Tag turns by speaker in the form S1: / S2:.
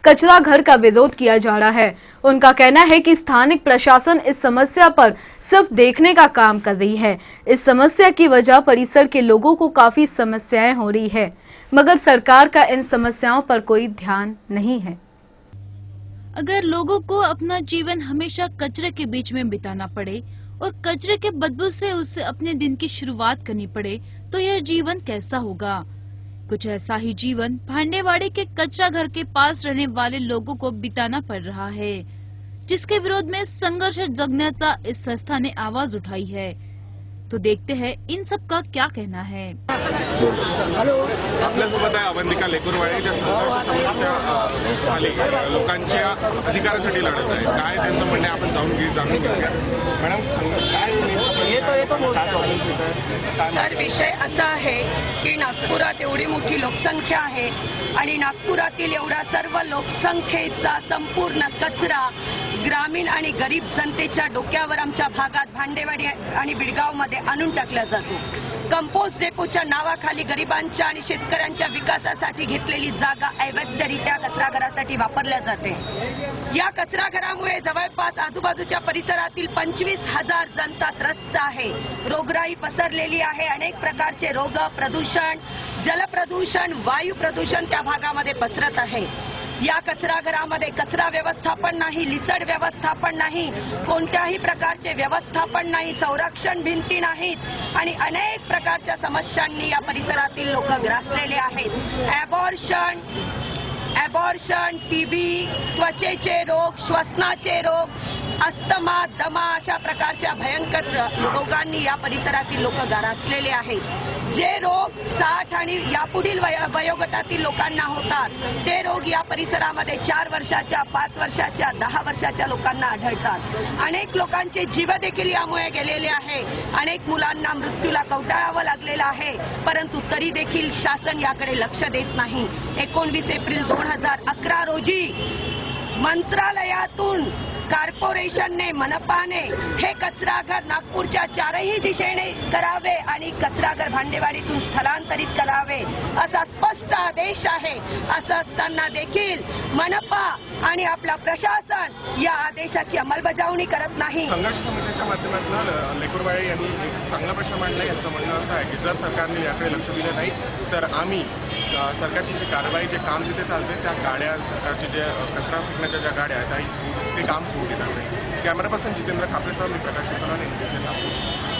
S1: कचरा घर का विरोध किया जा रहा है। उनका कहना है कि स्थानिक प्रशासन इस समस्या पर सिर्फ देखने का काम कर रही है। इस समस्या की वजह परिसर के लोगों को काफी समस्याएं हो रही है, मगर सरकार का इन समस्याओं पर कोई ध्यान नहीं है।
S2: अगर लोगों को अपना जीवन हमेशा कचरे के बीच में बिताना पड़े और कचरे के बदबू से उससे अपने दिन की शुरुआत करनी पड़े, तो यह जीवन कैसा होगा। कुछ ऐसा ही जीवन भांडेवाड़ी के कचरा घर के पास रहने वाले लोगों को बिताना पड़ रहा है, जिसके विरोध में संघर्ष जगण्याचा इस संस्था ने आवाज उठाई है। तो देखते हैं इन सब का क्या कहना है।
S3: आपल्यासोबत आहे अवंतिका लेकुरवाडे, ज्या संघर्ष समितीच्या खाली लोकांच्या अधिकारासाठी लढत आहे। काय त्यांचं म्हणणं आहे आपण जाणून घेऊया। मॅडम काय
S4: सर, विषय असा आहे की नागपुरात एवढी मोठी लोकसंख्या आहे आणि नागपुरातील एवढा सर्व लोकसंख्येचा संपूर्ण कचरा ग्रामीण आणि गरीब जनतेच्या डोक्यावर आमच्या भागात भांडेवाडी आणि बिडगावमध्ये आणून टाकला जातो। कंपोस्ट डेपोच्या नावाखाली गरिबांच्या आणि शेतकऱ्यांच्या विकासासाठी घेतलेली जागा अवैधरित्या कचराघरासाठी वापरल्या जाते। या कचराघरामुळे जवळपास आजूबाजूच्या परिसरातील 25,000 जनता त्रस्त आहे। रोगराई पसरलेली आहे। अनेक प्रकारचे रोग, प्रदूषण, जलप्रदूषण, वायू प्रदूषण त्या भागामध्ये पसरत आहे। या कचराघरामध्ये कचरा व्यवस्थापन नाही, लिचड व्यवस्थापन नाही, कोणत्याही प्रकारचे व्यवस्थापन नाही, संरक्षण भिंती नाहीत आणि अनेक प्रकारच्या समस्यांनी या परिसरातील लोक ग्रासलेले आहेत। ॲबॉर्शन, टीबी, त्वचेचे रोग, श्वसनाचे रोग, अस्थमा, दमा अशा प्रकारच्या भयंकर रोगांनी या परिसरातील लोक ग्रासलेले आहेत। जे रोग 60 आणि यापुढील वयोगटातील लोकांना होतात, ते रोग या परिसरामध्ये 4 वर्षाच्या, 5 वर्षाच्या, 10 वर्षाच्या लोकांना आढळतात। अनेक लोकांचे जीव देखील यामुळे गेलेले आहे। अनेक मुलांना मृत्यूला कवटाळावं लागलेलं आहे, परंतु तरी देखील शासन याकडे लक्ष देत नाही। 19 एप्रिल 2011 रोजी मंत्रालयातून कॉर्पोरेशनने, मनपाने हे कचराघर नागपूरच्या 4ही दिशेने करावे आणि कचराघर भांडेवाडीतून स्थलांतरित करावे असा स्पष्ट आदेश आहे। असं असताना देखील मनपा आणि आपला प्रशासन या आदेशाची अंमलबजावणी करत नाही।
S3: संघर्ष समितीच्या माध्यमातून लेकुरवाडे यांनी एक चांगला प्रश्न मांडला। यांचं म्हणणं असं आहे की जर सरकारने याकडे लक्ष दिलं नाही तर आम्ही सरकारची जी कारवाई, जे काम जिथे चालते त्या गाड्या, सरकारचे जे कचरा फेकण्याच्या ज्या गाड्या आहेत ते काम होऊ देणार नाही। कॅमेरा पर्सन जितेंद्र खापरेसह मी प्रकाश सोनवणे, नागपूर।